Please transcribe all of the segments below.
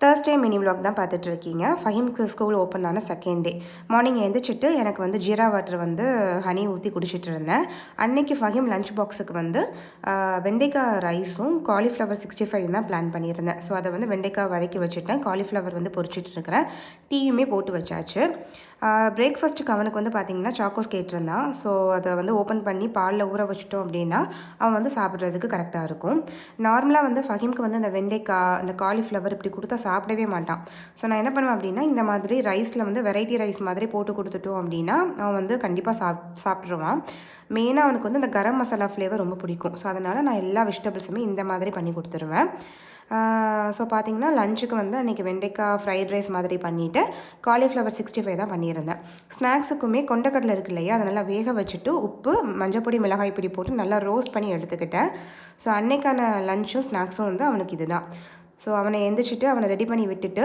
Thursday mini vlog தான் பார்த்துட்ருக்கீங்க. ஃபஹீம்க்கு school open ஆன செகண்ட் டே. மார்னிங் எழுந்திரிச்சிட்டு எனக்கு வந்து ஜீரா வாட்டர் வந்து ஹனி ஊற்றி குடிச்சிட்டு இருந்தேன். அன்னைக்கு ஃபஹீம் லஞ்ச் பாக்ஸுக்கு வந்து வெண்டைக்காய் ரைஸும் காலிஃப்ளவர் 65 தான் பிளான் பண்ணியிருந்தேன். ஸோ அதை வந்து வெண்டைக்காய் வதக்கி வச்சுட்டேன். காலிஃப்ளவர் வந்து பொரிச்சிட்டு இருக்கிறேன். டீயுமே போட்டு வச்சாச்சு. பிரேக்ஃபாஸ்ட்டுக்கு அவனுக்கு வந்து பார்த்திங்கன்னா சாக்கோஸ் கேட்டிருந்தான். ஸோ அதை வந்து ஓப்பன் பண்ணி பாலில் ஊற வச்சிட்டோம் அப்படின்னா அவன் வந்து சாப்பிட்றதுக்கு கரெக்டாக இருக்கும். நார்மலாக வந்து ஃபஹீம்க்கு வந்து அந்த வெண்டைக்காய் அந்த காலிஃப்ளவர் இப்படி கொடுத்தா சாப்பிடவே மாட்டான். ஸோ நான் என்ன பண்ணுவேன் அப்படின்னா இந்த மாதிரி ரைஸில் வந்து வெரைட்டி ரைஸ் மாதிரி போட்டு கொடுத்துட்டோம் அப்படின்னா அவன் வந்து கண்டிப்பாக சாப்பிட்ருவான். மெயினாக அவனுக்கு வந்து இந்த கரம் மசாலா ஃப்ளேவர் ரொம்ப பிடிக்கும். ஸோ அதனால் நான் எல்லா வெஜிடபிள்ஸுமே இந்த மாதிரி பண்ணி கொடுத்துருவேன். ஸோ பார்த்திங்கன்னா லஞ்சுக்கு வந்து அன்றைக்கி வெண்டைக்காய் ஃப்ரைட் ரைஸ் மாதிரி பண்ணிவிட்டு காலிஃப்ளவர் 65 தான் பண்ணியிருந்தேன். ஸ்நாக்ஸுக்குமே கொண்டக்கடலை இருக்கு இல்லையா, அதை நல்லா வேக வச்சுட்டு உப்பு மஞ்சப்பொடி மிளகாய் பொடி போட்டு நல்லா ரோஸ்ட் பண்ணி எடுத்துக்கிட்டேன். ஸோ அன்றைக்கான லஞ்சும் ஸ்நாக்ஸும் வந்து அவனுக்கு இது தான். ஸோ அவனை எந்திரிச்சிட்டு அவனை ரெடி பண்ணி விட்டுட்டு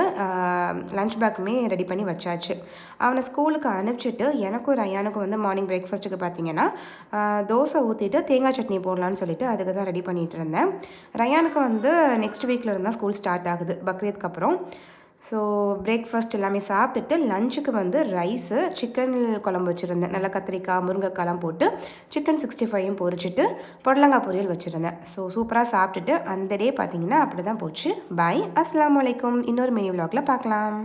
லஞ்ச் பேக்குமே ரெடி பண்ணி வச்சாச்சு. அவனை ஸ்கூலுக்கு அனுப்பிச்சிட்டு எனக்கும் ரயானுக்கும் வந்து மார்னிங் பிரேக்ஃபாஸ்ட்டுக்கு பார்த்திங்கன்னா தோசை ஊற்றிட்டு தேங்காய் சட்னி போடலான்னு சொல்லிட்டு அதுக்கு தான் ரெடி பண்ணிகிட்டு இருந்தேன். ரயானுக்கு வந்து நெக்ஸ்ட் வீக்கில் இருந்தால் ஸ்கூல் ஸ்டார்ட் ஆகுது பக்ரீத்க்கு அப்புறம். ஸோ பிரேக்ஃபாஸ்ட் எல்லாமே சாப்பிட்டுட்டு லஞ்சுக்கு வந்து ரைஸு சிக்கன் குழம்பு வச்சுருந்தேன். நல்லா கத்திரிக்காய் முருங்கைக்காய்லாம் போட்டு சிக்கன் 65யும் பொரிச்சிட்டு புடலங்காய் பொரியல் வச்சுருந்தேன். ஸோ சூப்பராக சாப்பிட்டுட்டு அந்த டே பார்த்திங்கன்னா அப்படி தான் போச்சு. பாய், அஸ்ஸலாமு அலைக்கும். இன்னொரு மினி விலாகில் பார்க்கலாம்.